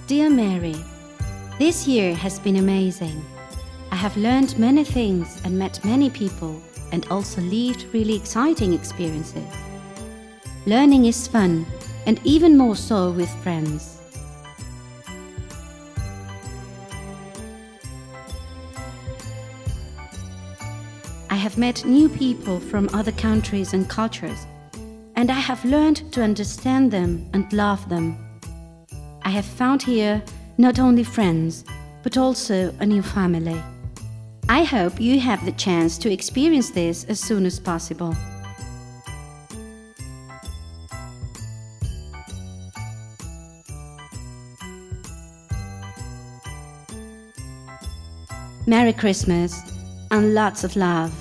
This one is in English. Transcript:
Dear Mary, this year has been amazing. I have learned many things and met many people and also lived really exciting experiences. Learning is fun, and even more so with friends. I have met new people from other countries and cultures, and I have learned to understand them and love them. I have found here not only friends, but also a new family. I hope you have the chance to experience this as soon as possible. Merry Christmas and lots of love.